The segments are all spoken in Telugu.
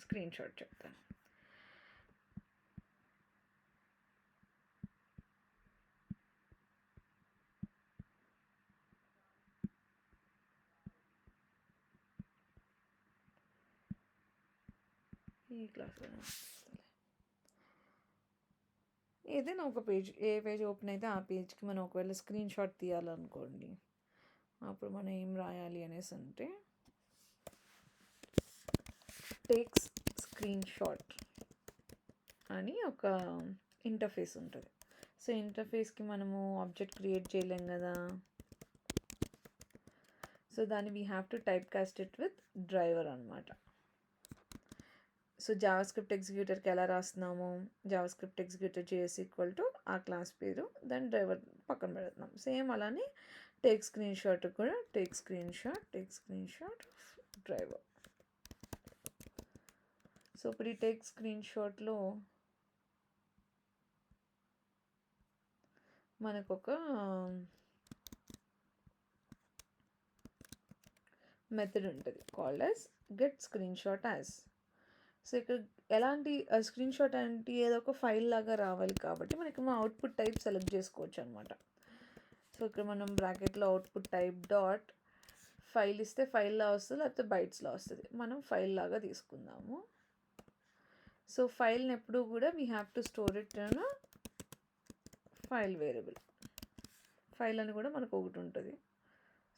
స్క్రీన్ షాట్ చెప్తాను. ఈ క్లాస్లో ఏదైనా ఒక పేజ్, ఏ పేజ్ ఓపెన్ అయితే ఆ పేజ్కి మనం ఒకవేళ స్క్రీన్ షాట్ తీయాలనుకోండి, అప్పుడు మనం ఏం రాయాలి అనేసి అంటే టేక్స్ స్క్రీన్ షాట్ అని ఒక ఇంటర్ఫేస్ ఉంటుంది. సో ఇంటర్ఫేస్కి మనము ఆబ్జెక్ట్ క్రియేట్ చేయలేం కదా, సో దాన్ని we have to type cast it with driver అనమాట. సో జావాస్క్రిప్ట్ ఎగ్జిక్యూటర్కి ఎలా రాస్తున్నాము, JavaScript executor JS equal to ఆ క్లాస్ పేరు, దాని డ్రైవర్ పక్కన పెడుతున్నాం. సేమ్ అలానే టేక్ స్క్రీన్ షాట్ కూడా take screen shot driver. So ఇప్పుడు ఈ టేక్ స్క్రీన్ షాట్లో మనకు ఒక మెథడ్ ఉంటుంది called as get screen shot as. So ఇక్కడ ఎలాంటి స్క్రీన్ షాట్ అంటే ఏదో ఒక ఫైల్ లాగా రావాలి కాబట్టి మనకి మనం అవుట్పుట్ టైప్ సెలెక్ట్ చేసుకోవచ్చు అనమాట. సో ఇక్కడ మనం బ్రాకెట్లో అవుట్పుట్ టైప్ డాట్ ఫైల్ ఇస్తే ఫైల్లా వస్తుంది, లేకపోతే బైట్స్లో వస్తుంది. మనం ఫైల్ లాగా తీసుకుందాము. సో ఫైల్ని ఎప్పుడు కూడా we have to store it in file variable. File అని కూడా మనకు ఒకటి ఉంటుంది.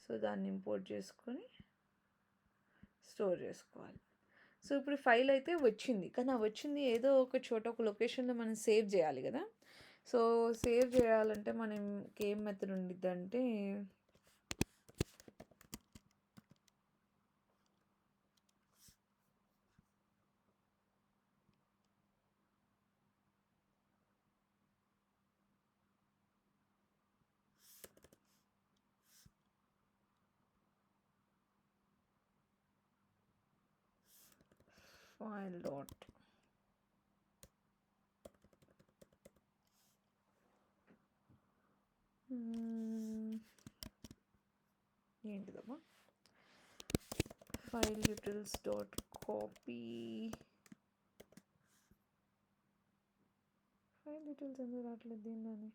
సో దాన్ని ఇంపోర్ట్ చేసుకొని స్టోర్ చేసుకోవాలి. సో ఇప్పుడు ఫైల్ అయితే వచ్చింది, కానీ ఆ వచ్చింది ఏదో ఒక చోట ఒక లొకేషన్లో మనం సేవ్ చేయాలి కదా. సో సేవ్ చేయాలంటే మనకి ఏం మెథడ్ ఉండిద్ది అంటే ఫైల్ డాట్ ఏంటిదమ్మా file utils dot copy. File utils ఎందుకు రావట్లేదు దీనిలోని?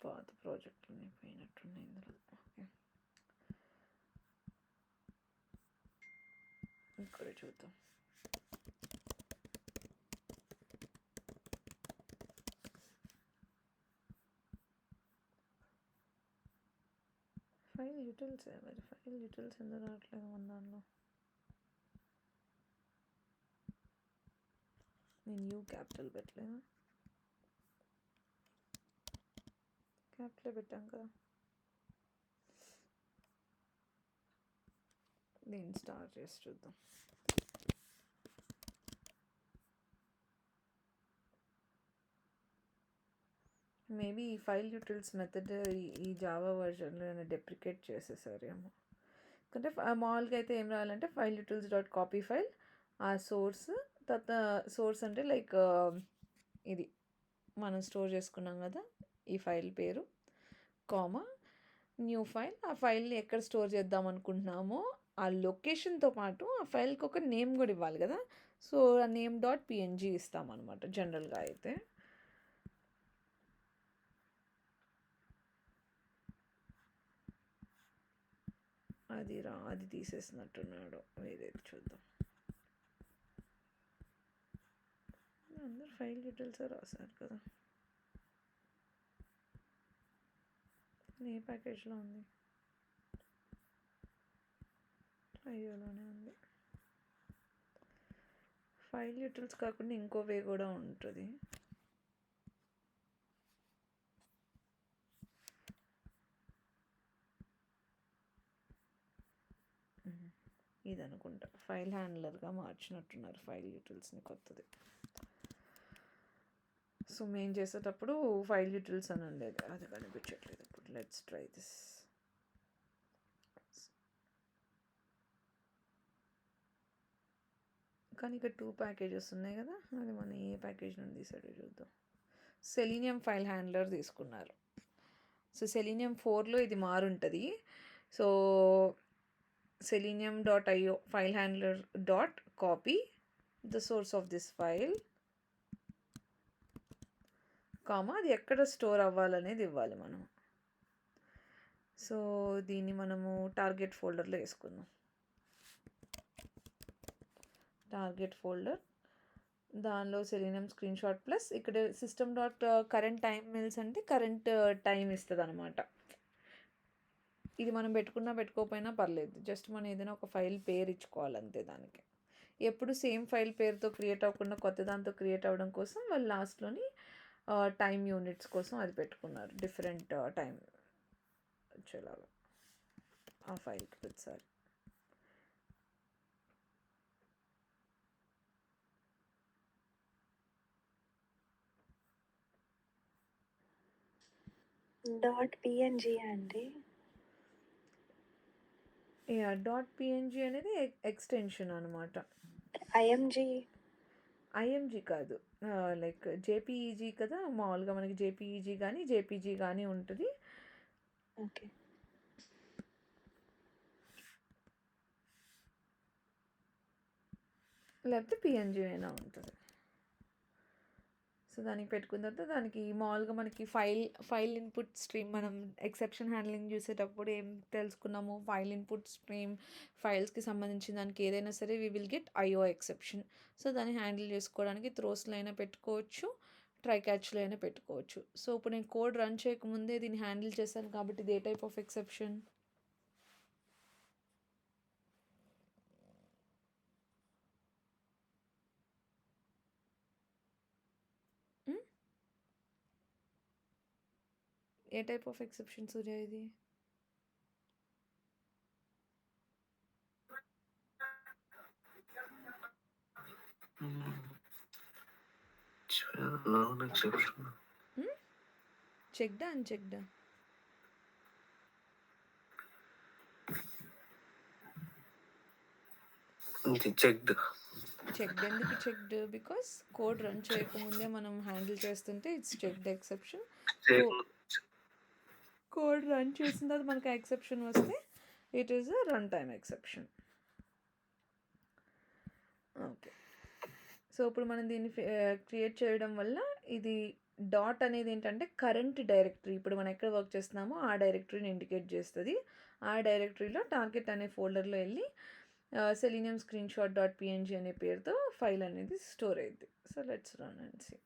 పాత ప్రాజెక్టులు పోయినట్టున్నాయి ఇందులో. ఓకే, ఇక్కడ చూద్దాం. ఫైల్ యూటిల్స్ మరి ఫైల్ యూటిల్స్ ఎందుకు రావట్లేదు మన దానిలో? నేను యూ క్యాపిటల్ పెట్టలేదా? క్యాపిటల్ పెట్టాం కదా. దీన్ని స్టార్ట్ చేసి చూద్దాం. మేబీ ఈ ఫైల్ యూటిల్స్ మెథడ్ ఈ జావా వర్జన్లో నేను డెప్రికేట్ చేసేసారేమో. అంటే మామూలుగా అయితే ఏం రాయాలంటే file utils dot copy file, ఆ సోర్స్ తర్వాత సోర్స్ అంటే లైక్ ఇది మనం స్టోర్ చేసుకున్నాం కదా ఈ ఫైల్ పేరు, కామా న్యూ ఫైల్. ఆ ఫైల్ని ఎక్కడ స్టోర్ చేద్దాం అనుకుంటున్నామో ఆ లొకేషన్తో పాటు ఆ ఫైల్కి ఒక నేమ్ కూడా ఇవ్వాలి కదా. సో ఆ నేమ్ డాట్ పిఎన్జీ ఇస్తామన్నమాట జనరల్గా అయితే. అది తీసేసినట్టున్నాడు, వేరేది చూద్దాం. అందరు ఫైల్ డీటెయిల్స్ రాశారు కదా. ఏ ప్యాకేజ్లో ఉంది? అయ్యోలోనే ఉంది. ఫైల్ డీటెయిల్స్ కాకుండా ఇంకో వే కూడా ఉంటుంది. ఇది అనుకుంటా ఫైల్ హ్యాండ్లర్గా మార్చినట్టున్నారు ఫైల్ డీటెయిల్స్ని కొత్తది. సో మేము చేసేటప్పుడు ఫైల్ డీటెయిల్స్ అని ఉండేది, అది కనిపించట్లేదు ఇప్పుడు. Let's try this. కానీ ఇక్కడ 2 ప్యాకేజెస్ ఉన్నాయి కదా, అది మనం ఏ ప్యాకేజ్ నుండి తీసాడో చూద్దాం. సెలీనియం ఫైల్ హ్యాండ్లర్ తీసుకున్నారు. సో సెలీనియం 4లో ఇది మారుంటుంది. So selenium.io file handler dot copy the source of this file, comma అది ఎక్కడ స్టోర్ అవ్వాలనేది ఇవ్వాలి మనం. సో దీన్ని మనము టార్గెట్ ఫోల్డర్లో వేసుకుందాం. టార్గెట్ ఫోల్డర్, దానిలో సెలీనియం స్క్రీన్ షాట్ ప్లస్ ఇక్కడ system dot current time millis అంటే కరెంట్ టైం ఇస్తుంది అనమాట. ఇది మనం పెట్టుకున్నా పెట్టుకోకపోయినా పర్లేదు, జస్ట్ మనం ఏదైనా ఒక ఫైల్ పేరు ఇచ్చుకోవాలి అంతే. దానికి ఎప్పుడు సేమ్ ఫైల్ పేరుతో క్రియేట్ అవ్వకుండా కొత్త దాంతో క్రియేట్ అవ్వడం కోసం వాళ్ళు లాస్ట్లోని టైం యూనిట్స్ కోసం అది పెట్టుకున్నారు, డిఫరెంట్ టైం వచ్చేలాగా ఆ ఫైల్కి ప్రతిసారి. .png అండి. .png అనేది ఎక్స్టెన్షన్ అనమాట. ఐఎంజీ కాదు, లైక్ జేపీఈజీ కదా, మామూలుగా మనకి జేపీఈజీ కానీ జేపీజీ కానీ ఉంటుంది. ఓకే, లేకపోతే పిఎన్జీ అయినా ఉంటుంది. సో దానికి పెట్టుకున్న తర్వాత దానికి మామూలుగా మనకి ఫైల్ ఇన్పుట్ స్ట్రీమ్, మనం ఎక్సెప్షన్ హ్యాండ్లింగ్ చూసేటప్పుడు ఏం తెలుసుకున్నాము, ఫైల్ ఇన్పుట్ స్ట్రీమ్ ఫైల్స్కి సంబంధించిన దానికి ఏదైనా సరే we will get IO exception. So దాన్ని హ్యాండిల్ చేసుకోవడానికి త్రోస్లో అయినా పెట్టుకోవచ్చు, ట్రై క్యాచ్లో అయినా పెట్టుకోవచ్చు. సో ఇప్పుడు నేను కోడ్ రన్ చేయకముందే దీన్ని హ్యాండిల్ చేశాను కాబట్టి ఇది a type of exception? A type of exception Surya ఇది? చెక్డా అన్చెక్డా? చెక్డ్. ఎందుకు చెక్డ్? బికాస్ కోడ్ రన్ చేయకముందే మనం హ్యాండిల్ చేస్తుంటే it's checked exception. Code run చేసిన తర్వాత మనకు ఎక్సెప్షన్ వస్తే it is a run time exception. Okay, so ఇప్పుడు మనం దీన్ని క్రియేట్ చేయడం వల్ల ఇది డాట్ అనేది ఏంటంటే కరెంట్ డైరెక్టరీ, ఇప్పుడు మనం ఎక్కడ వర్క్ చేస్తున్నామో ఆ డైరెక్టరీని ఇండికేట్ చేస్తుంది. ఆ డైరెక్టరీలో టార్గెట్ అనే ఫోల్డర్లో వెళ్ళి సెలీనియం స్క్రీన్ షాట్ .png అనే పేరుతో ఫైల్ అనేది స్టోర్ అయ్యింది. So let's run and see.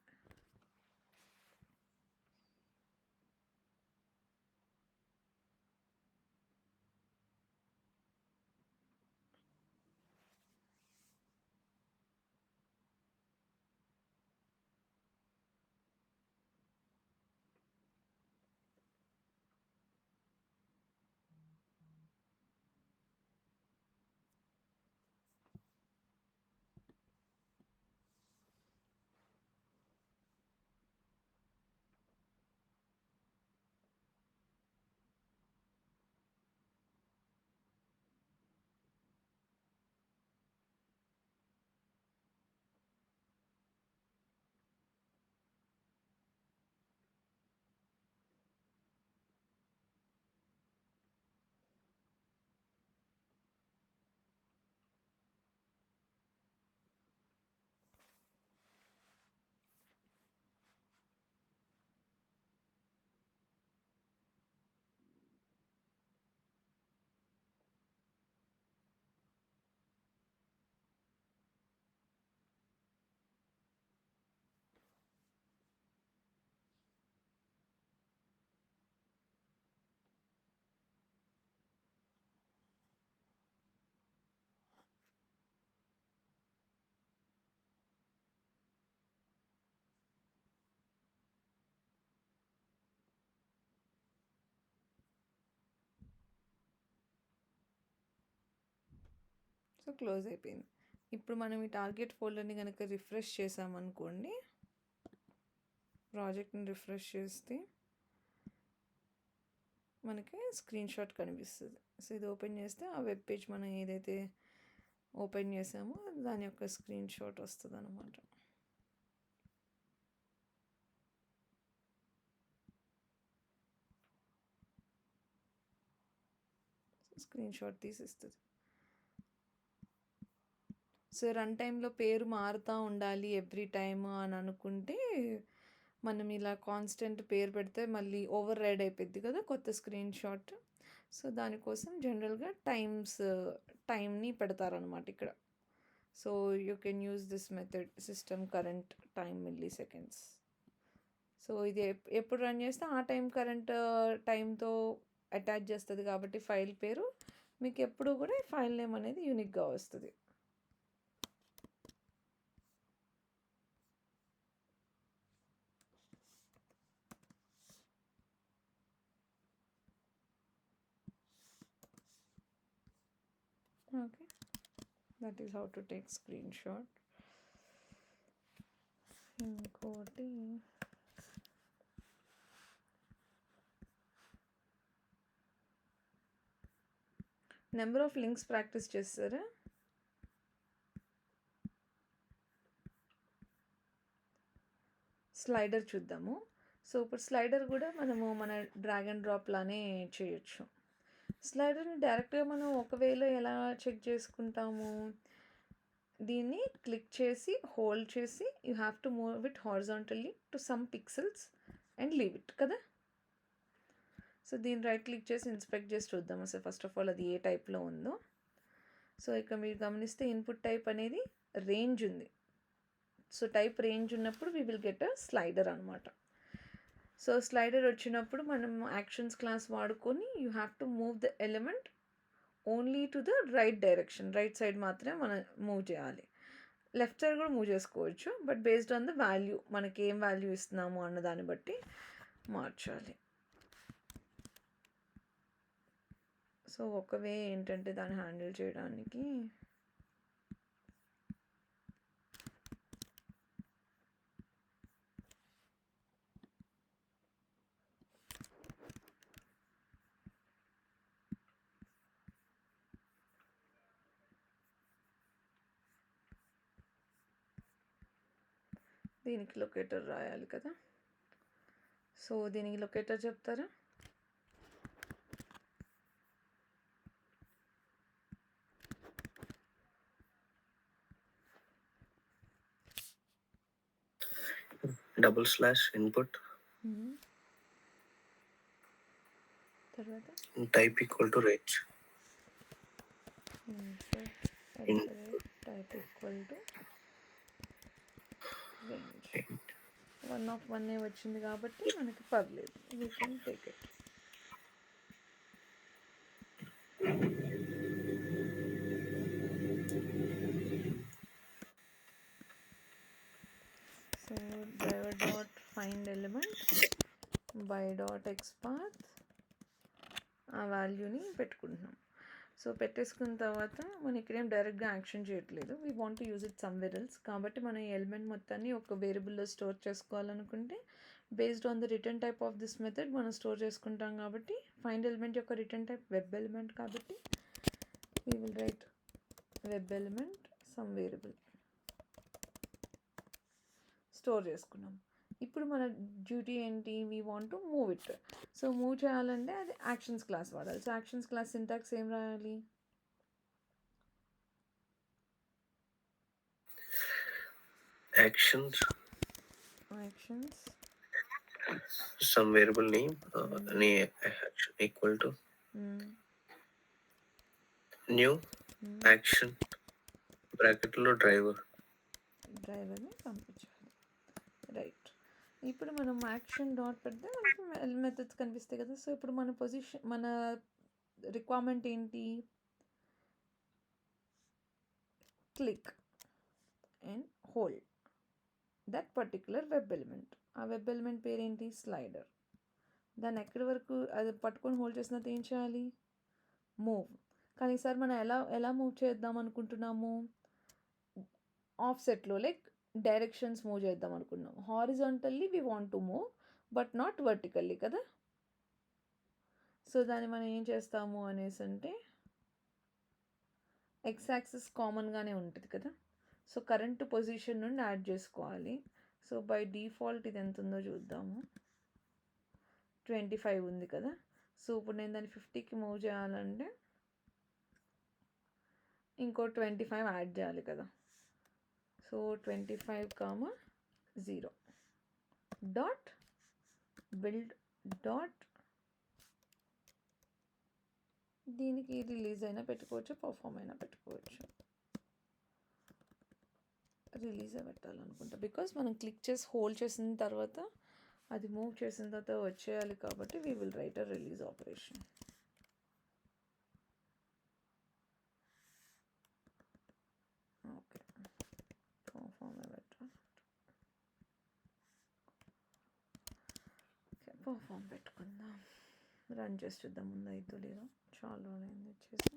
So close అయిపోయింది. ఇప్పుడు మనం ఈ టార్గెట్ ఫోల్డర్ని కనుక రిఫ్రెష్ చేసామనుకోండి, ప్రాజెక్ట్ని రిఫ్రెష్ చేస్తే మనకి స్క్రీన్ షాట్ కనిపిస్తుంది. సో ఇది ఓపెన్ చేస్తే ఆ వెబ్ పేజ్ మనం ఏదైతే ఓపెన్ చేసామో దాని యొక్క స్క్రీన్ షాట్ వస్తుంది అన్నమాట. స్క్రీన్ షాట్ తీసిస్తుంది. సో రన్ టైంలో పేరు మారుతూ ఉండాలి ఎవ్రీ టైమ్ అని అనుకుంటే మనం ఇలా కాన్స్టెంట్ పేరు పెడితే మళ్ళీ ఓవర్ రైడ్ అయిపోద్ది కదా కొత్త స్క్రీన్ షాట్. సో దానికోసం జనరల్గా టైంని పెడతారనమాట ఇక్కడ. So you can use this method system current time milli seconds. So ఇది ఎప్పుడు రన్ చేస్తే ఆ కరెంట్ టైంతో అటాచ్ చేస్తుంది కాబట్టి ఫైల్ పేరు మీకు ఎప్పుడు కూడా ఫైల్ నేమ్ అనేది యూనిక్గా వస్తుంది. Okay, that is how to take screen shot. ఇంకోటి నెంబర్ ఆఫ్ లింక్స్ ప్రాక్టీస్ చేస్తారా? స్లైడర్ చూద్దాము. సో ఇప్పుడు స్లైడర్ కూడా మనము మన డ్రాగ్ అండ్ డ్రాప్ లానే చేయొచ్చు. స్లైడర్ని డైరెక్ట్గా మనం ఒకవేళ ఎలా చెక్ చేసుకుంటాము, దీన్ని క్లిక్ చేసి హోల్డ్ చేసి you have to move it horizontally to some pixels and leave it కదా. సో దీన్ని రైట్ క్లిక్ చేసి ఇన్స్పెక్ట్ చేసి చూద్దాం అసలు ఫస్ట్ ఆఫ్ ఆల్ అది ఏ టైప్లో ఉందో. సో ఇక్కడ మీరు గమనిస్తే ఇన్పుట్ టైప్ అనేది రేంజ్ ఉంది. సో టైప్ రేంజ్ ఉన్నప్పుడు we will get a slider అనమాట. సో స్లైడర్ వచ్చినప్పుడు మనం యాక్షన్స్ క్లాస్ వాడుకొని you have to move the element only to the right direction, right side మాత్రమే మనం మూవ్ చేయాలి. లెఫ్ట్ సైడ్ కూడా మూవ్ చేసుకోవచ్చు, but based on the value మనకి ఏం వాల్యూ ఇస్తున్నాము అన్న దాన్ని బట్టి మార్చాలి. సో ఒక వే ఏంటంటే దాన్ని హ్యాండిల్ చేయడానికి దీనికి లొకేటర్ రాయాలి కదా. సో దీనికి లొకేటర్ చెప్తారా? / input తర్వాత type equal to range. Type equal to range. 1 of 1 వచ్చింది కాబట్టి మనకి పర్లేదు, we can take it. So driver dot find element by dot XPath ఆ వాల్యూని పెట్టుకుంటున్నాం. సో పెట్టేసుకున్న తర్వాత మనం ఇక్కడేం డైరెక్ట్గా యాక్షన్ చేయట్లేదు, we want use it somewhere else. కాబట్టి మనం ఈ ఎలిమెంట్ మొత్తాన్ని ఒక వేరియబుల్లో స్టోర్ చేసుకోవాలనుకుంటే based on the return type of this method మనం స్టోర్ చేసుకుంటాం. కాబట్టి ఫైండ్ ఎలిమెంట్ యొక్క రిటర్న్ టైప్ వెబ్ ఎలిమెంట్ కాబట్టి we will write web element some variable. Store చేసుకున్నాం. ఇప్పుడు మన డ్యూటీ ఏంటి, we want to move it. So move చేయాలంటే అది యాక్షన్స్ క్లాస్ వాడాలి. సో యాక్షన్స్ క్లాస్ సింటాక్స్ ఏం రాయాలి? Actions some variable name any action equal to new action bracket లో డ్రైవర్ని పంపించాలి. రైట్. ఇప్పుడు మనం యాక్షన్ డాట్ పెడితే మనకు మెథడ్స్ కనిపిస్తాయి కదా. సో ఇప్పుడు మన రిక్వైర్మెంట్ ఏంటి? Click and hold that particular web element. ఆ వెబ్ ఎలిమెంట్ పేరేంటి? స్లైడర్. దాన్ని ఎక్కడి వరకు అది పట్టుకొని హోల్డ్ చేసినట్టు ఏం చేయాలి? మూవ్. కానీ ఈసారి మనం ఎలా మూవ్ చేద్దాం అనుకుంటున్నాము? ఆఫ్సెట్లో లైక్ డైరెక్షన్స్ మూవ్ చేద్దాం అనుకున్నాం. Horizontally we want to move but not vertically కదా. సో దాన్ని మనం ఏం చేస్తాము అనేసి అంటే ఎక్స్ యాక్సిస్ కామన్గానే ఉంటుంది కదా. సో కరెంట్ పొజిషన్ నుండి యాడ్ చేసుకోవాలి. సో బై డిఫాల్ట్ ఇది ఎంత ఉందో చూద్దాము. 25 ఉంది కదా. సో ఇప్పుడు నేను దాన్ని 50కి మూవ్ చేయాలంటే ఇంకో 25 యాడ్ చేయాలి కదా. సో 25, 0 డాట్ బిల్డ్ డాట్ దీనికి రిలీజ్ అయినా పెట్టుకోవచ్చు, పర్ఫామ్ అయినా పెట్టుకోవచ్చు. రిలీజే పెట్టాలనుకుంటా, బికాస్ మనం క్లిక్ చేసి హోల్డ్ చేసిన తర్వాత అది మూవ్ చేసిన తర్వాత వచ్చేయాలి కాబట్టి we will write a release operation. Okay, perform పెట్టాలి. ఓకే, పర్ఫామ్ పెట్టుకుందాం. రన్ చేసి చూద్దాం ముందు అయితే లేదో. చాలా రోజులైంది వచ్చేసి.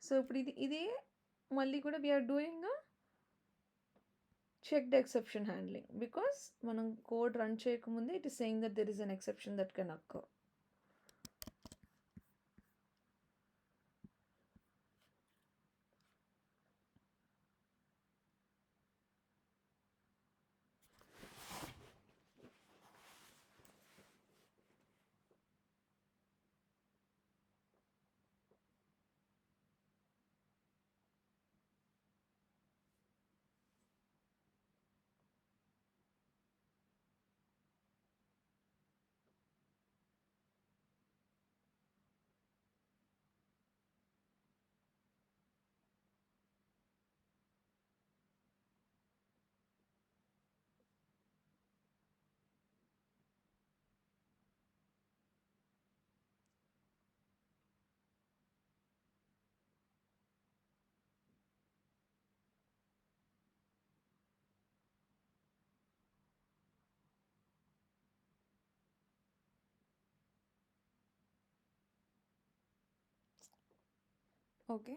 సో ఇప్పుడు ఇదే మళ్ళీ కూడా we're doing checked exception handling, because మనం కోడ్ రన్ చేయకముందే it is saying that there is an exception that can occur. Okay,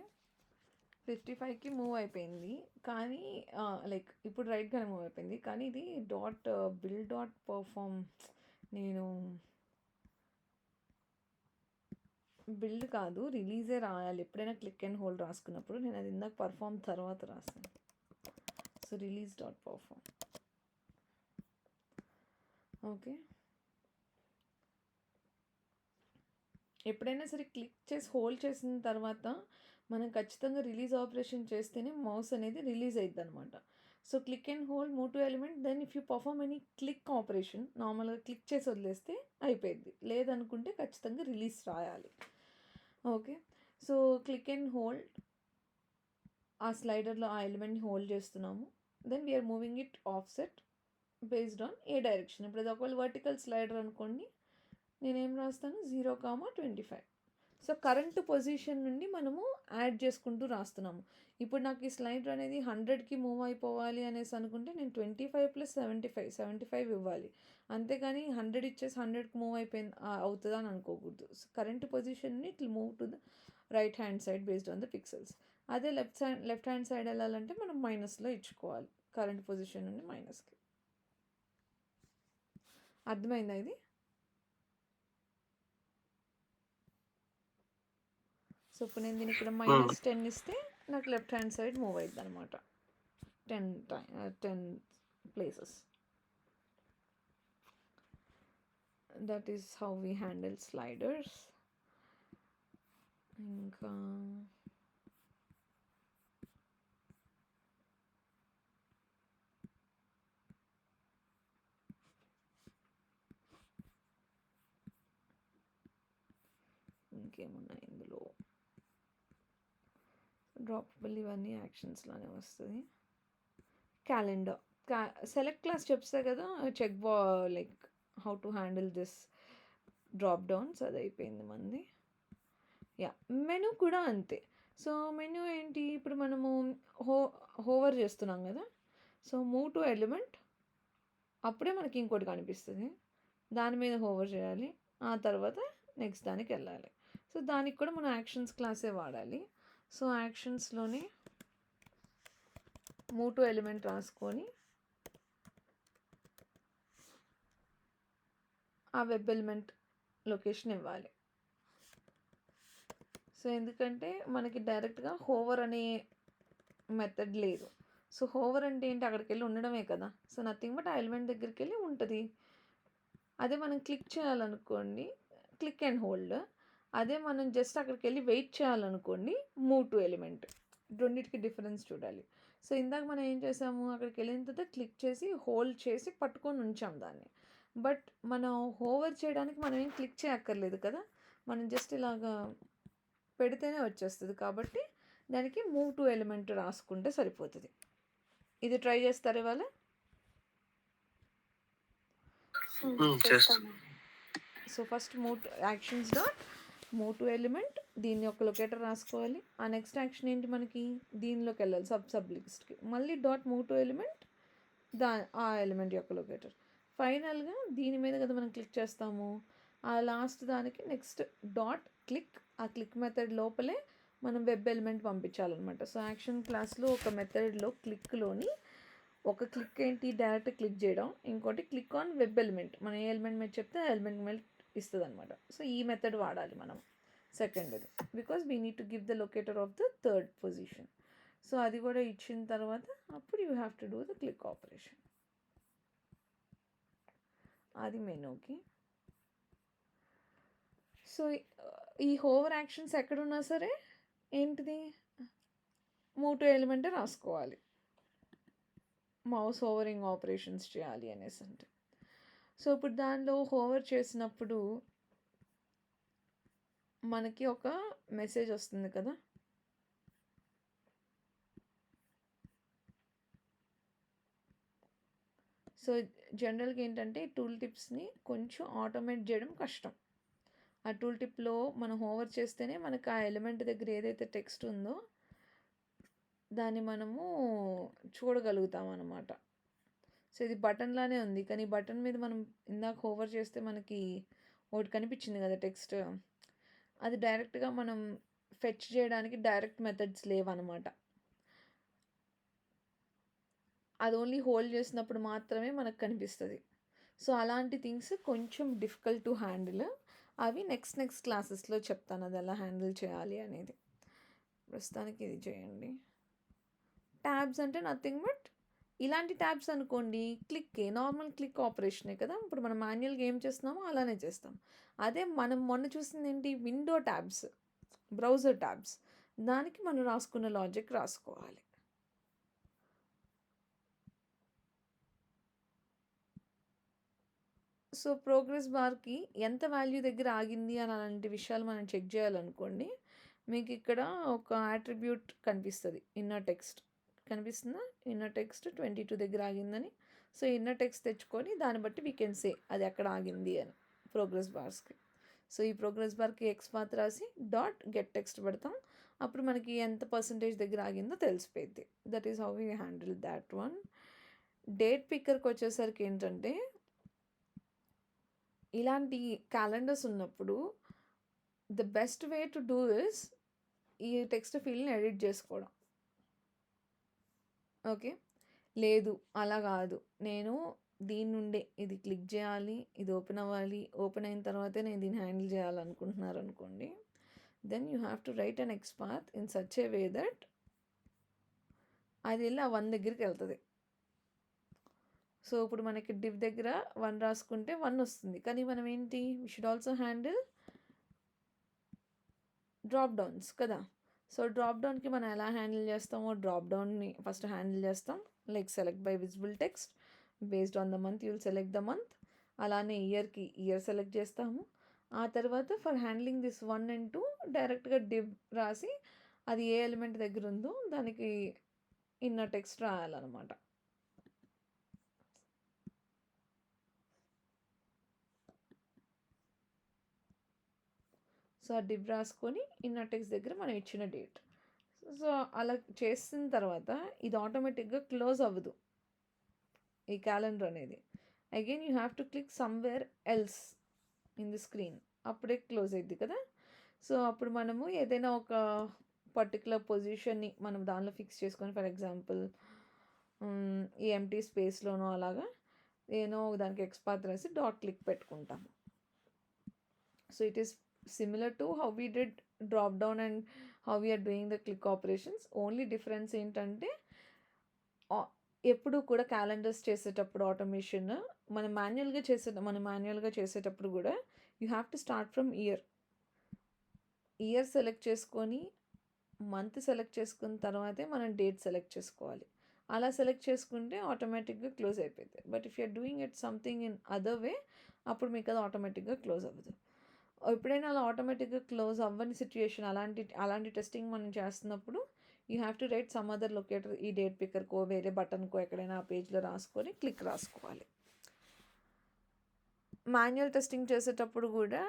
55కి మూవ్ అయిపోయింది, కానీ లైక్ ఇప్పుడు రైట్గానే మూవ్ అయిపోయింది, కానీ ఇది డాట్ బిల్డ్ డాట్ పర్ఫామ్ నేను బిల్డ్ కాదు రిలీజే రాయాలి ఎప్పుడైనా క్లిక్ అండ్ హోల్డ్ రాసుకున్నప్పుడు. నేను అది ఇందాక పర్ఫామ్ తర్వాత రాస్తాను. So release dot perform. Okay, ఎప్పుడైనా సరే క్లిక్ చేసి హోల్డ్ చేసిన తర్వాత మనం ఖచ్చితంగా రిలీజ్ ఆపరేషన్ చేస్తేనే మౌస్ అనేది రిలీజ్ అవుతుంది అనమాట. So click and hold move to element, then if you perform any click operation, నార్మల్గా క్లిక్ చేసి వదిలేస్తే అయిపోయింది, లేదనుకుంటే ఖచ్చితంగా రిలీజ్ రాయాలి. Okay, so click and hold, ఆ స్లైడర్లో ఆ ఎలిమెంట్ని హోల్డ్ చేస్తున్నాము. Then we're moving it offset based on a direction. ఇప్పుడు అది ఒకవేళ వర్టికల్ స్లైడర్ అనుకోండి, నేనేం రాస్తాను 0,25. సో కరెంట్ పొజిషన్ నుండి మనము యాడ్ చేసుకుంటూ రాస్తున్నాము. ఇప్పుడు నాకు ఈ స్లైడర్ అనేది 100కి మూవ్ అయిపోవాలి అనేసి అనుకుంటే నేను 25 + 75 ఇవ్వాలి, అంతేగాని 100 ఇచ్చేసి 100కి మూవ్ అయిపోయింది అవుతుందా అని అనుకోకూడదు. సో కరెంట్ పొజిషన్ని it will move to the right hand side based on the pixels. అదే లెఫ్ట్ హ్యాండ్ సైడ్ వెళ్ళాలంటే మనం మైనస్లో ఇచ్చుకోవాలి, కరెంట్ పొజిషన్ నుండి మైనస్కి. అర్థమైందా ఇది? సో ఇప్పుడు నేను దీనికి ఇక్కడ -10 ఇస్తే నాకు లెఫ్ట్ హ్యాండ్ సైడ్ మూవ్ అవుతుంది అనమాట 10 places. That is how we handle sliders. ఇంకా ఇంకేమున్నాయి ఇందులో, డ్రాపబుల్ ఇవన్నీ యాక్షన్స్లోనే వస్తుంది. క్యాలెండర్, సెలెక్ట్ క్లాస్ చెప్తా కదా, check like how to handle this dropdowns, అది అయిపోయింది మంది. యా, మెనూ కూడా అంతే. సో మెనూ ఏంటి, ఇప్పుడు మనము హోవర్ చేస్తున్నాం కదా, సో మూవ్ టు ఎలిమెంట్, అప్పుడే మనకి ఇంకోటి కనిపిస్తుంది, దాని మీద హోవర్ చేయాలి, ఆ తర్వాత నెక్స్ట్ దానికి వెళ్ళాలి. సో దానికి కూడా మనం యాక్షన్స్ క్లాసే వాడాలి. సో యాక్షన్స్లోనే మూవ్ టు ఎలిమెంట్ రాసుకొని ఆ వెబ్ ఎలిమెంట్ లొకేషన్ ఇవ్వాలి. సో ఎందుకంటే మనకి డైరెక్ట్గా హోవర్ అనే మెథడ్ లేదు, సో హోవర్ అంటే ఏంటి, అక్కడికి వెళ్ళి ఉండడమే కదా. సో నథింగ్ బట్ ఆ ఎలిమెంట్ దగ్గరికి వెళ్ళి ఉంటుంది. అదే మనం క్లిక్ చేయాలనుకోండి, క్లిక్ అండ్ హోల్డ్. అదే మనం జస్ట్ అక్కడికి వెళ్ళి వెయిట్ చేయాలనుకోండి, మూవ్ టు ఎలిమెంట్. రెండింటికి డిఫరెన్స్ చూడాలి. సో ఇందాక మనం ఏం చేసాము, అక్కడికి వెళ్ళిన తర్వాత క్లిక్ చేసి హోల్డ్ చేసి పట్టుకొని ఉంచాం దాన్ని. బట్ మనం హోవర్ చేయడానికి మనం ఏం క్లిక్ చేయక్కర్లేదు కదా, మనం జస్ట్ ఇలాగా పెడితేనే వచ్చేస్తుంది. కాబట్టి దానికి మూవ్ టు ఎలిమెంట్ రాసుకుంటే సరిపోతుంది. ఇది ట్రై చేస్తారు ఇవాళ. చేస్తాను. So first move actions dot move to element, దీన్ని ఒక లొకేటర్ రాసుకోవాలి. ఆ నెక్స్ట్ యాక్షన్ ఏంటి, మనకి దీనిలోకి వెళ్ళాలి సబ్ లిస్ట్కి, మళ్ళీ డాట్ మూవ్ టు ఎలిమెంట్, ఆ ఎలిమెంట్ యొక్క లొకేటర్. ఫైనల్గా దీని మీద కదా మనం క్లిక్ చేస్తాము, ఆ లాస్ట్ దానికి నెక్స్ట్ డాట్ క్లిక్, ఆ క్లిక్ మెథడ్ లోపలే మనం వెబ్ ఎలిమెంట్ పంపించాలన్నమాట. సో యాక్షన్ క్లాస్లో ఒక మెథడ్లో క్లిక్లోని ఒక క్లిక్ ఏంటి, డైరెక్ట్ క్లిక్ చేయడం, ఇంకోటి క్లిక్ ఆన్ వెబ్ ఎలిమెంట్, మనం ఏ ఎలిమెంట్ మీద చెప్తే ఆ ఎలిమెంట్ మీద ఇస్తుంది అనమాట. సో ఈ మెథడ్ వాడాలి మనం సెకండ్ది, because we need to give the locator of the third position. So అది కూడా ఇచ్చిన తర్వాత అప్పుడు you have to do the click operation. అది మెనూకి. సో ఈ హోవర్ యాక్షన్స్ ఎక్కడున్నా సరే ఏంటిది, మూవ్ టు ఎలిమెంటే రాసుకోవాలి, మౌస్ హోవరింగ్ ఆపరేషన్స్ చేయాలి అనేసి అంటే. సో ఇప్పుడు దానిలో హోవర్ చేసినప్పుడు మనకి ఒక మెసేజ్ వస్తుంది కదా, సో జనరల్గా ఏంటంటే టూల్ టిప్స్ని కొంచెం ఆటోమేట్ చేయడం కష్టం. ఆ టూల్ టిప్లో మనం హోవర్ చేస్తేనే మనకు ఆ ఎలిమెంట్ దగ్గర ఏదైతే టెక్స్ట్ ఉందో దాన్ని మనము చూడగలుగుతాం అన్నమాట. సో ఇది బటన్ లానే ఉంది, కానీ బటన్ మీద మనం ఇందాక హోవర్ చేస్తే మనకి ఒకటి కనిపించింది కదా టెక్స్ట్, అది డైరెక్ట్గా మనం ఫెచ్ చేయడానికి డైరెక్ట్ మెథడ్స్ లేవన్నమాట. అది ఓన్లీ హోల్డ్ చేసినప్పుడు మాత్రమే మనకు కనిపిస్తుంది. సో అలాంటి థింగ్స్ కొంచెం డిఫికల్ట్ టు హ్యాండిల్. అవి నెక్స్ట్ క్లాసెస్లో చెప్తాను అది ఎలా హ్యాండిల్ చేయాలి అనేది. ప్రస్తుతానికి ఇది చేయండి. ట్యాబ్స్ అంటే నథింగ్ బట్ ఇలాంటి ట్యాబ్స్ అనుకోండి, క్లిక్కే, నార్మల్ క్లిక్ ఆపరేషనే కదా. ఇప్పుడు మనం మాన్యువల్గా ఏం చేస్తున్నామో అలానే చేస్తాం. అదే మనం మొన్న చూసింది ఏంటి, విండో ట్యాబ్స్, బ్రౌజర్ ట్యాబ్స్, దానికి మనం రాసుకున్న లాజిక్ రాసుకోవాలి. సో ప్రోగ్రెస్ బార్కి ఎంత వాల్యూ దగ్గర ఆగింది అని అలాంటి విషయాలు మనం చెక్ చేయాలనుకోండి, మీకు ఇక్కడ ఒక అట్రిబ్యూట్ కనిపిస్తుంది, ఇన్నర్ టెక్స్ట్ కనిపిస్తుందా, ఇన్నర్ టెక్స్ట్ 22 దగ్గర ఆగిందని. సో ఇన్నర్ టెక్స్ట్ తెచ్చుకొని దాన్ని బట్టి వీ కెన్ సే అది ఎక్కడ ఆగింది అని ప్రోగ్రెస్ బార్స్కి. సో ఈ ప్రోగ్రెస్ బార్కి ఎక్స్పాత్ రాసి డాట్ గెట్ టెక్స్ట్ పెడతాం, అప్పుడు మనకి ఎంత పర్సంటేజ్ దగ్గర ఆగిందో తెలిసిపోయింది. That is how we handle that one. Date పిక్కర్కి వచ్చేసరికి ఏంటంటే, ఇలాంటి క్యాలెండర్స్ ఉన్నప్పుడు the best way to do is ఈ టెక్స్ట్ ఫీల్డ్ని ఎడిట్ చేసుకోవడం. ఓకే, లేదు అలా కాదు, నేను దీని నుండే ఇది క్లిక్ చేయాలి, ఇది ఓపెన్ అవ్వాలి, ఓపెన్ అయిన తర్వాతే నేను దీన్ని హ్యాండిల్ చేయాలనుకుంటున్నారు అనుకోండి, then you have to write an XPath in such a way that అది వెళ్ళి ఆ 1 దగ్గరికి వెళ్తుంది. సో ఇప్పుడు మనకి డివ్ దగ్గర 1 రాసుకుంటే 1 వస్తుంది, కానీ మనం ఏంటి, we should also handle drop downs కదా. సో డ్రాప్ డౌన్కి మనం ఎలా హ్యాండిల్ చేస్తామో డ్రాప్ డౌన్ని ఫస్ట్ హ్యాండిల్ చేస్తాం. Like select by visible text, based on the month you'll select the month. అలానే ఇయర్కి ఇయర్ సెలెక్ట్ చేస్తాము. ఆ తర్వాత ఫర్ హ్యాండ్లింగ్ దిస్ 1 and 2 డైరెక్ట్గా డివ్ రాసి అది ఏ ఎలిమెంట్ దగ్గర ఉందో దానికి ఇన్నర్ టెక్స్ట్ రాయాలన్నమాట. సో ఆ డివ్ రాసుకొని ఇన్నర్ టెక్స్ట్ దగ్గర మనం ఇచ్చిన డేట్. సో అలా చేసిన తర్వాత ఇది ఆటోమేటిక్గా క్లోజ్ అవ్వదు ఈ క్యాలెండర్ అనేది. Again you have to click somewhere else in the screen, అప్పుడే క్లోజ్ అయ్యిద్ది కదా. సో అప్పుడు మనము ఏదైనా ఒక పర్టికులర్ పొజిషన్ని మనం దానిలో ఫిక్స్ చేసుకొని, ఫర్ ఎగ్జాంపుల్ ఈ ఎంటీ స్పేస్లోనో అలాగా ఏదో దానికి ఎక్స్పాత్ రాసి డాట్ క్లిక్ పెట్టుకుంటాము. So it is similar to how we did dropdown and how we're doing the click operations. Only difference ఏంటంటే ఎప్పుడు కూడా క్యాలెండర్స్ చేసేటప్పుడు ఆటోమేషన్ మనం మాన్యువల్గా చేసేటప్పుడు కూడా you have to start from year select చేసుకొని మంత్ సెలెక్ట్ చేసుకున్న తర్వాతే మనం డేట్ సెలెక్ట్ చేసుకోవాలి. అలా సెలెక్ట్ చేసుకుంటే ఆటోమేటిక్గా క్లోజ్ అయిపోయింది. But if you're doing it something in other way అప్పుడు మీకు అది ఆటోమేటిక్గా క్లోజ్ అవ్వదు. ఎప్పుడైనా అలా ఆటోమేటిక్గా క్లోజ్ అవ్వని సిచ్యుయేషన్ అలాంటి టెస్టింగ్ మనం చేస్తున్నప్పుడు you have to write some other locator, ఈ డేట్ పిక్కర్కో వేరే బటన్కో ఎక్కడైనా ఆ పేజ్లో రాసుకొని క్లిక్ రాసుకోవాలి. మాన్యువల్ టెస్టింగ్ చేసేటప్పుడు కూడా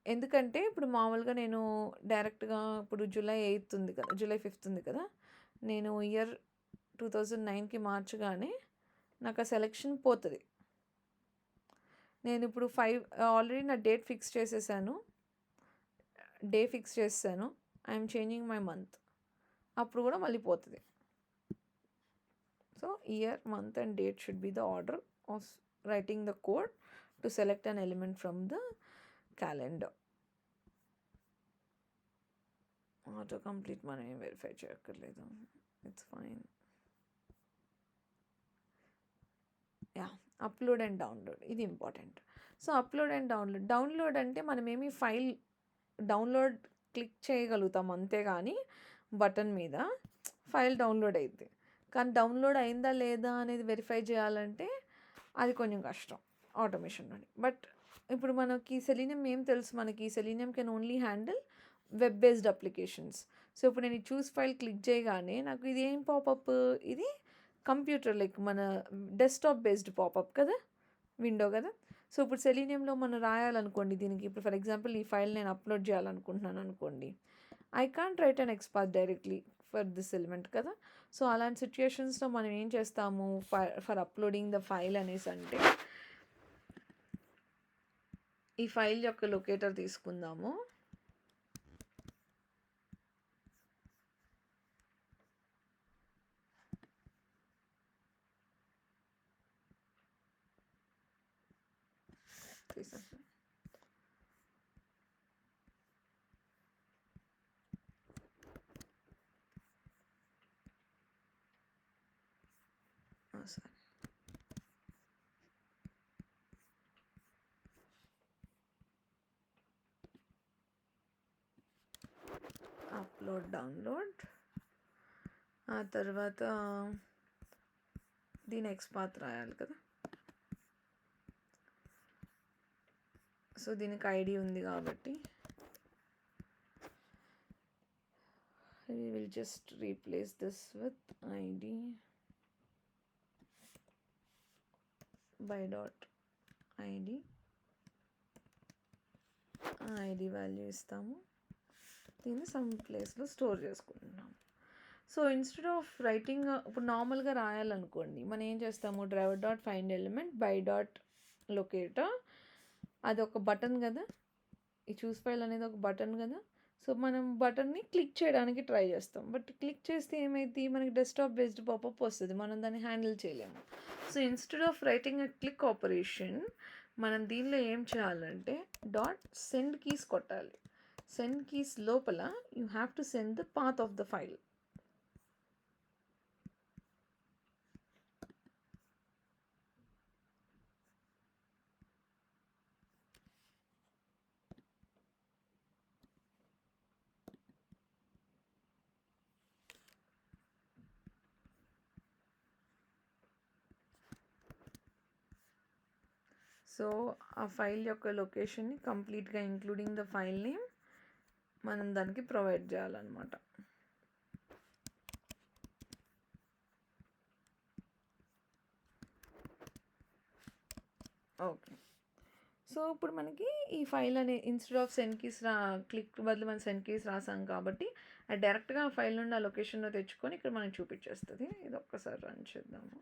ఎందుకంటే ఇప్పుడు మామూలుగా నేను డైరెక్ట్గా ఇప్పుడు జూలై 8 ఉంది కదా, జూలై 5 ఉంది కదా, నేను ఇయర్ 2009కి మార్చగానే నాకు ఆ సెలెక్షన్ పోతుంది. నేను ఇప్పుడు ఆల్రెడీ నా డేట్ ఫిక్స్ చేసేసాను, డే ఫిక్స్ చేసాను, ఐఎమ్ చేంజింగ్ మై మంత్, అప్పుడు కూడా మళ్ళీ పోతుంది. So year, month and date should be the order of writing the code to select an element from the calendar. Auto complete మనం ఏం వెరిఫై చేయక్కర్లేదు, it's fine. Upload and download, ఇది important. So upload and download అంటే మనమేమి ఫైల్ డౌన్లోడ్ క్లిక్ చేయగలుగుతాం అంతేగాని బటన్ మీద ఫైల్ డౌన్లోడ్ అయింది, కానీ డౌన్లోడ్ అయిందా లేదా అనేది వెరిఫై చేయాలంటే అది కొంచెం కష్టం ఆటోమేషన్లోని. బట్ ఇప్పుడు మనకి సెలీనియం ఏం తెలుసు, మనకి selenium can only handle web based applications. So ఇప్పుడు నేను చూస్ ఫైల్ క్లిక్ చేయగానే నాకు ఇది ఏం పాపప్, ఇది కంప్యూటర్ లైక్ మన డెస్క్టాప్ బేస్డ్ పాపప్ కదా, విండో కదా. సో ఇప్పుడు సెలీనియంలో మనం రాయాలనుకోండి దీనికి, ఇప్పుడు ఫర్ ఎగ్జాంపుల్ ఈ ఫైల్ నేను అప్లోడ్ చేయాలనుకుంటున్నాను అనుకోండి, I can't right and XPath directly for this element కదా. సో అలాంటి సిచ్యుయేషన్స్లో మనం ఏం చేస్తాము, ఫర్ అప్లోడింగ్ ద ఫైల్ అనేసి అంటే ఈ ఫైల్ యొక్క లొకేటర్ తీసుకుందాము. సరే, అప్లోడ్ డౌన్లోడ్, ఆ తర్వాత దీని ఎక్స్పాత్ రాయాలి కదా. సో దీనికి ఐడి ఉంది కాబట్టి we will just replace this with id by dot id. ID value ఇస్తాము, దీన్ని సమ్ ప్లేస్లో స్టోర్ చేసుకుంటున్నాము. సో ఇన్స్టెడ్ ఆఫ్ రైటింగ్ ఇప్పుడు నార్మల్గా రాయాలనుకోండి మనం ఏం చేస్తాము, driver dot find element by dot locator, అది ఒక బటన్ కదా, ఈ చూస్ ఫైల్ అనేది ఒక బటన్ కదా. సో మనం బటన్ని క్లిక్ చేయడానికి ట్రై చేస్తాం, బట్ క్లిక్ చేస్తే ఏమైంది, మనకి డెస్క్టాప్ బేస్డ్ పాపప్ వస్తుంది, మనం దాన్ని హ్యాండిల్ చేయలేము. So instead of writing a click operation మనం దీనిలో ఏం చేయాలంటే డాట్ సెండ్ కీస్ కొట్టాలి. సెండ్ కీస్ లోపల you have to send the path of the file. So ఆ ఫైల్ యొక్క లొకేషన్ని కంప్లీట్గా ఇంక్లూడింగ్ ద ఫైల్ నేమ్ మనం దానికి ప్రొవైడ్ చేయాలన్నమాట. ఓకే, సో ఇప్పుడు మనకి ఈ ఫైల్ అనే instead of send keys click బదులు మనం సెండ్ కీస్ రాసాం కాబట్టి అది డైరెక్ట్గా ఆ ఫైల్ నుండి ఆ లొకేషన్లో తెచ్చుకొని ఇక్కడ మనకి చూపించేస్తుంది. ఇది ఒక్కసారి రన్ చేద్దాము.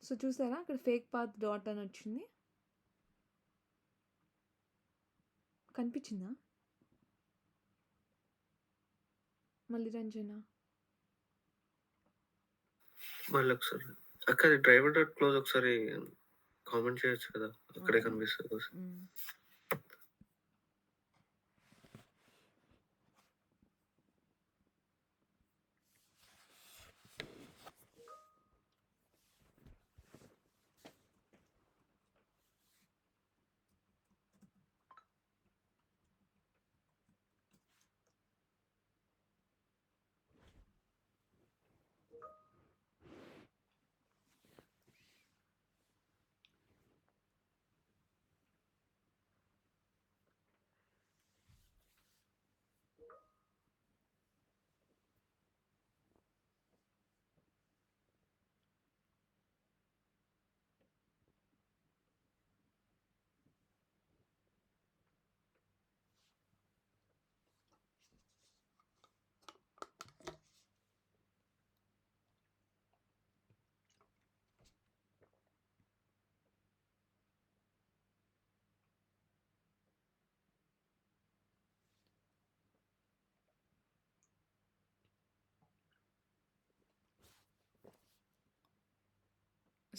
సో చూసారా అక్కడ ఫేక్ పాత్ డాట్ అని వచ్చింది, కనిపించిందా? మళ్ళీ రంజన మళ్ళీ ఒకసారి అక్క డ్రైవర్ డాట్ క్లోజ్ ఒకసారి కామెంట్ చేయొచ్చు కదా, అక్కడే అవునా? కనిపిస్తుంది. మ్మ్.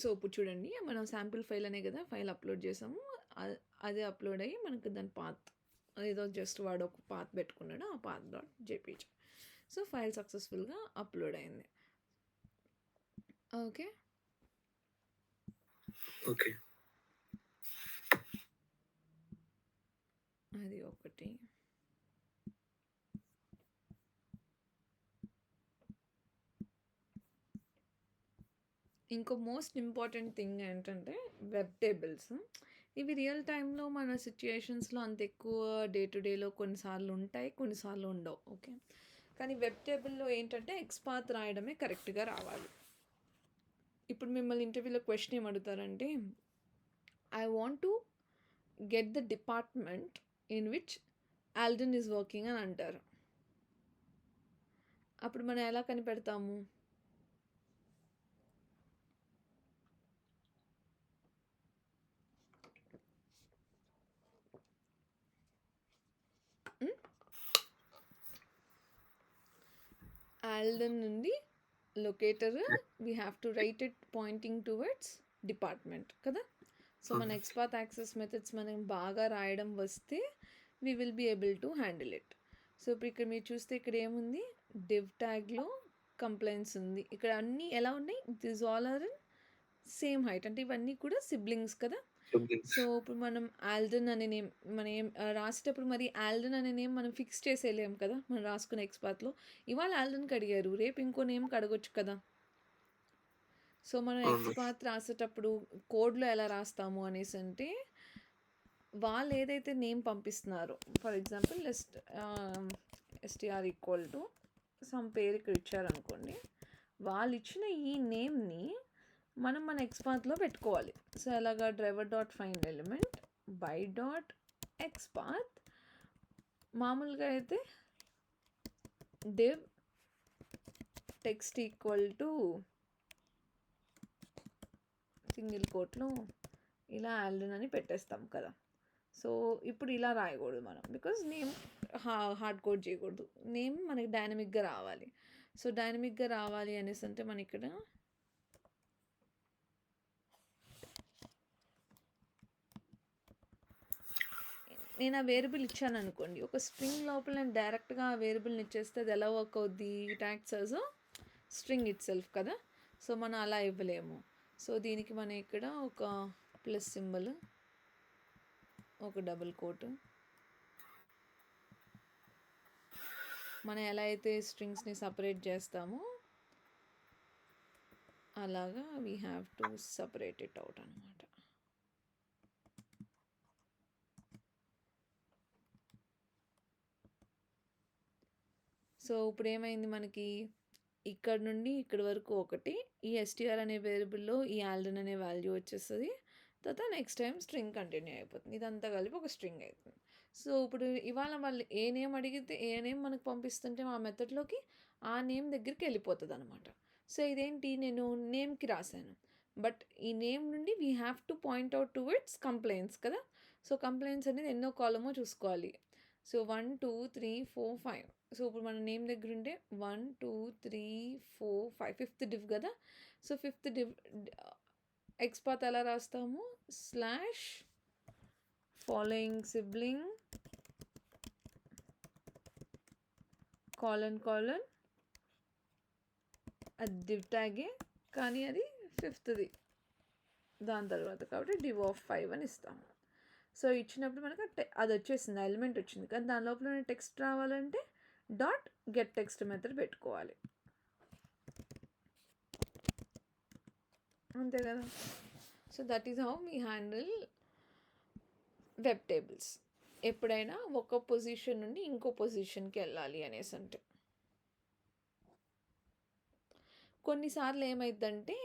సో ఇప్పుడు చూడండి, మనం శాంపిల్ ఫైల్ అనే కదా ఫైల్ అప్లోడ్ చేసాము, అదే అప్లోడ్ అయ్యి మనకు దాని పాత్ ఏదో జస్ట్ వాడు ఒక పాత్ పెట్టుకున్నాడు, ఆ path dot JPG. So file సక్సెస్ఫుల్గా అప్లోడ్ అయింది. ఓకే, ఓకే అది ఒకటి. ఇంకో మోస్ట్ ఇంపార్టెంట్ థింగ్ ఏంటంటే వెబ్ టేబుల్స్. ఇవి రియల్ టైంలో మన సిచ్యుయేషన్స్లో అంత ఎక్కువ డే టు డేలో కొన్నిసార్లు ఉంటాయి, కొన్నిసార్లు ఉండవు. ఓకే, కానీ వెబ్ టేబుల్లో ఏంటంటే ఎక్స్పాత్ రాయడమే కరెక్ట్గా రావాలి. ఇప్పుడు మిమ్మల్ని ఇంటర్వ్యూలో క్వశ్చన్ ఏం అడుగుతారంటే, I want to get the department in which Alden is working అని అంటారు. అప్పుడు మనం ఎలా కనిపెడతాము? ఆల్డన్ నుండి locator we have to write it pointing towards department కదా. సో మన ఎక్స్పాత్ యాక్సెస్ మెథడ్స్ మనం బాగా రాయడం వస్తే we will be able to handle it. So ఇప్పుడు ఇక్కడ మీరు చూస్తే ఇక్కడ ఏముంది, డివ్ ట్యాగ్లో కంప్లైంట్స్ ఉంది. ఇక్కడ అన్నీ ఎలా ఉన్నాయి, this all are in same height, అంటే ఇవన్నీ కూడా సిబ్లింగ్స్ కదా. సో ఇప్పుడు మనం ఆల్డన్ అనే నేమ్ మనం ఏం రాసేటప్పుడు మరి ఆల్డన్ అనే నేమ్ మనం ఫిక్స్ చేసేయలేం కదా. మనం రాసుకునే ఎక్స్పాత్లో ఇవాళ ఆల్డన్కి అడిగారు, రేపు ఇంకో నేమ్కి అడగొచ్చు కదా. సో మనం ఎక్స్పాత్ రాసేటప్పుడు కోడ్లో ఎలా రాస్తాము అనేసి అంటే, వాళ్ళు ఏదైతే నేమ్ పంపిస్తున్నారో, for example STR equal to some పేరు ఇక్కడ ఇచ్చారనుకోండి, వాళ్ళు ఇచ్చిన ఈ నేమ్ని మనం మన ఎక్స్పాత్లో పెట్టుకోవాలి. సో అలాగా driver dot find element by dot XPath, మామూలుగా అయితే div text equal to single కోట్లో ఇలా ఆల్డన్ అని పెట్టేస్తాం కదా. సో ఇప్పుడు ఇలా రాయకూడదు మనం, బికాజ్ నేమ్ హార్డ్ కోడ్ చేయకూడదు, నేమ్ మనకి డైనమిక్గా రావాలి. సో డైనమిక్గా రావాలి అనేసి అంటే మన ఇక్కడ నేను ఆ వేరియబుల్ ఇచ్చాను అనుకోండి, ఒక స్ట్రింగ్ లోపల నేను డైరెక్ట్గా ఆ వేరియబుల్ని ఇచ్చేస్తే అది ఎలా వర్క్ అవుద్ది, it acts as a string it self కదా. సో మనం అలా ఇవ్వలేము. సో దీనికి మనం ఇక్కడ ఒక ప్లస్ సింబల్, ఒక డబుల్ కోట్, మనం ఎలా అయితే స్ట్రింగ్స్ని సపరేట్ చేస్తామో అలాగా we have to separate it out అనమాట. సో ఇప్పుడు ఏమైంది మనకి, ఇక్కడ నుండి ఇక్కడ వరకు ఒకటి, ఈ ఎస్టీఆర్ అనే వేరియబుల్లో ఈ ఆల్డన్ అనే వాల్యూ వచ్చేస్తుంది, తర్వాత నెక్స్ట్ టైం స్ట్రింగ్ కంటిన్యూ అయిపోతుంది, ఇదంతా కలిపి ఒక స్ట్రింగ్ అవుతుంది. సో ఇప్పుడు ఇవాళ వాళ్ళు ఏ నేమ్ అడిగితే ఏ నేమ్ మనకు పంపిస్తుంటే మా మెథడ్లోకి ఆ నేమ్ దగ్గరికి వెళ్ళిపోతుంది అనమాట. సో ఇదేంటి, నేను నేమ్కి రాశాను, బట్ ఈ నేమ్ నుండి we have to point out towards complaints కదా. సో కంప్లైంట్స్ అనేది ఎన్నో కాలమో చూసుకోవాలి. సో 1 2 3 4 5. సో ఇప్పుడు మన నేమ్ దగ్గర ఉంటే 1 2 3 4 5 ఫిఫ్త్ డివ్ కదా. సో ఫిఫ్త్ డివ్ ఎక్స్పాత్ ఎలా రాస్తాము, స్లాష్ ఫాలోయింగ్ సిబ్లింగ్ కాలన్ అది డివ్ ట్యాగే కానీ అది ఫిఫ్త్ది దాని తర్వాత, కాబట్టి డివ్ ఆఫ్ 5 అని ఇస్తాము. సో ఇచ్చినప్పుడు మనకు అది వచ్చేసింది, ఎలిమెంట్ వచ్చింది. కానీ దాని లోపల టెక్స్ట్ రావాలంటే డాట్ గెట్ టెక్స్ట్ మెథడ్ పెట్టుకోవాలి, అంతే కదా. So that is how we handle web tables. ఎప్పుడైనా ఒక పొజిషన్ నుండి ఇంకో పొజిషన్కి వెళ్ళాలి అనేసి అంటే. కొన్నిసార్లు ఏమైందంటే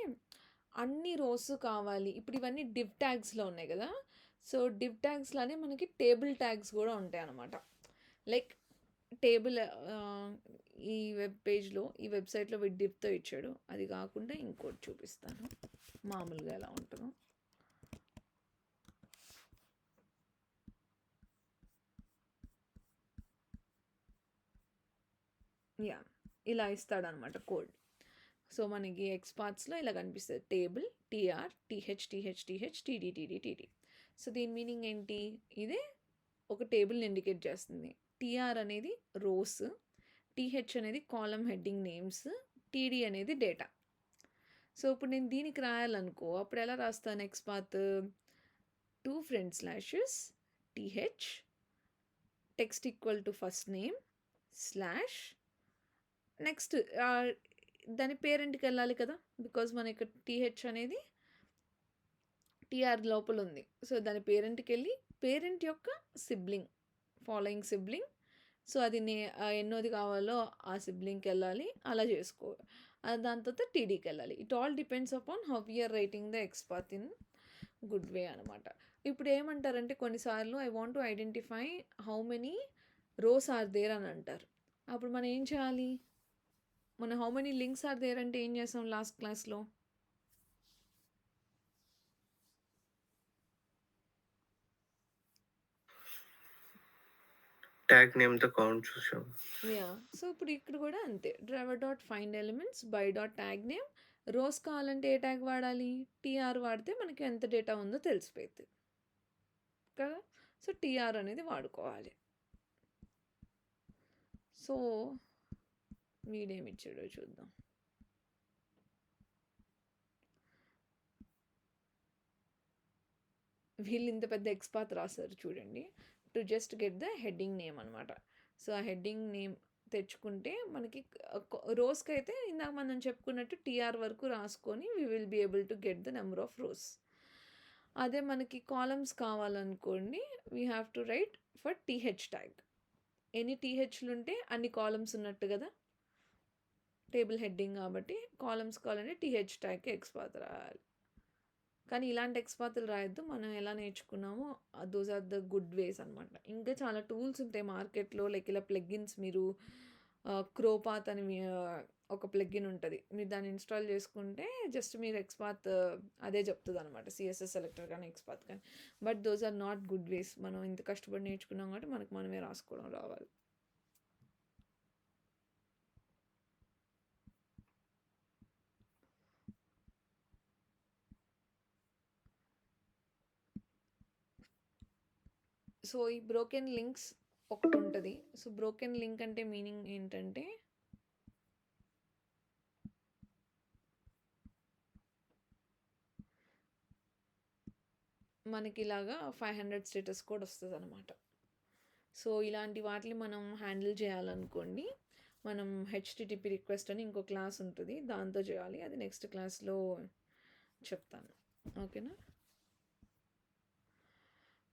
అన్ని రోస్ కావాలి. ఇప్పుడు ఇవన్నీ డివ్ ట్యాగ్స్లో ఉన్నాయి కదా. సో డివ్ ట్యాగ్స్లోనే మనకి టేబుల్ ట్యాగ్స్ కూడా ఉంటాయి అన్నమాట. లైక్ టేబుల్ ఈ వెబ్ పేజ్లో, ఈ వెబ్సైట్లో డివ్తో ఇచ్చాడు. అది కాకుండా ఇంకోటి చూపిస్తాను మామూలుగా ఎలా ఉంటుందో. యా, ఇలా ఇస్తాడనమాట కోడ్. సో మనకి ఎక్స్పార్ట్స్లో ఇలా కనిపిస్తుంది, table TR TH TH TH TD TD TD. So దీని మీనింగ్ ఏంటి, ఇదే ఒక టేబుల్ని ఇండికేట్ చేస్తుంది. టీఆర్ అనేది రోస్, టీహెచ్ అనేది కాలమ్ హెడ్డింగ్ నేమ్స్, టీడీ అనేది డేటా. సో ఇప్పుడు నేను దీనికి రాయాలనుకో, అప్పుడు ఎలా రాస్తాను, XPath 2 front slashes TH text equal to first name slash next దాని పేరెంట్కి వెళ్ళాలి కదా, బికాజ్ మన ఇక్కడ టీహెచ్ అనేది టీఆర్ లోపల ఉంది. సో దాని పేరెంట్కి వెళ్ళి పేరెంట్ యొక్క సిబ్లింగ్ ఫాలోయింగ్ సిబ్లింగ్, సో అది ఎన్నోది కావాలో ఆ సిబ్లింగ్కి వెళ్ళాలి, అలా చేసుకో. దాని తర్వాత టీడీకి వెళ్ళాలి. It all depends upon how you're writing the XPath in good way అనమాట. ఇప్పుడు ఏమంటారంటే కొన్నిసార్లు I want to identify how many rows are there అని అంటారు. అప్పుడు మనం ఏం చేయాలి, మన how many links are there అంటే ఏం చేస్తాం లాస్ట్ క్లాస్లో, ట్యాగ్ నేమ్తో కౌంట్ చూసాం. యా, సో ఇప్పుడు ఇక్కడ కూడా అంతే, driver dot find elements by dot tag name. Rows కావాలంటే ఏ ట్యాగ్ వాడాలి, టీఆర్ వాడితే మనకి ఎంత డేటా ఉందో తెలిసిపోతుంది కదా. సో టీఆర్ అనేది వాడుకోవాలి. సో వీడేమి ఇచ్చాడో చూద్దాం. వీళ్ళు ఇంత పెద్ద ఎక్స్పాత్ రాశారు చూడండి, to just get the heading name అనమాట. సో ఆ హెడ్డింగ్ నేమ్ తెచ్చుకుంటే మనకి రోస్కి అయితే ఇందాక మనం చెప్పుకున్నట్టు టీఆర్ వరకు రాసుకొని we will be able to get the number of rows. అదే మనకి కాలమ్స్ కావాలనుకోండి, we have to write for TH tag. ఎన్ని టీహెచ్లు ఉంటే అన్ని కాలమ్స్ ఉన్నట్టు కదా, టేబుల్ హెడ్డింగ్ కాబట్టి కాలమ్స్ కావాలంటే టీహెచ్ ట్యాగ్కి ఎక్స్పాత్ రాయాలి. కానీ ఇలాంటి ఎక్స్పాత్లు రాయొద్దు, మనం ఎలా నేర్చుకున్నామో those are the good ways అనమాట. ఇంకా చాలా టూల్స్ ఉంటాయి మార్కెట్లో, లైక్ ఇలా ప్లగ్గిన్స్, మీరు క్రోపాత్ అని ఒక ప్లగ్గిన్ ఉంటుంది, మీరు దాన్ని ఇన్స్టాల్ చేసుకుంటే జస్ట్ మీరు ఎక్స్పాత్ అదే చెప్తుంది అనమాట, సిఎస్ఎస్ సెలెక్టర్ కానీ ఎక్స్పాత్ కానీ. But those are not good ways. మనం ఇంత కష్టపడి నేర్చుకున్నాం కాబట్టి మనకు మనమే రాసుకోవడం రావాలి. సో ఈ బ్రోకెన్ లింక్స్ ఒకటి ఉంటుంది. సో బ్రోకెన్ లింక్ అంటే మీనింగ్ ఏంటంటే, మనకి ఇలాగా 500 స్టేటస్ కోడ్ వస్తుంది అనమాట. సో ఇలాంటి వాటిని మనం హ్యాండిల్ చేయాలనుకోండి, మనం హెచ్టిటిపి రిక్వెస్ట్ అని ఇంకో క్లాస్ ఉంటుంది, దాంతో చేయాలి. అది నెక్స్ట్ క్లాస్లో చెప్తాను, ఓకేనా.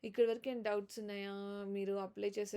ఇక్కడి వరకు ఏం డౌట్స్ ఉన్నాయా, మీరు అప్లై చేసే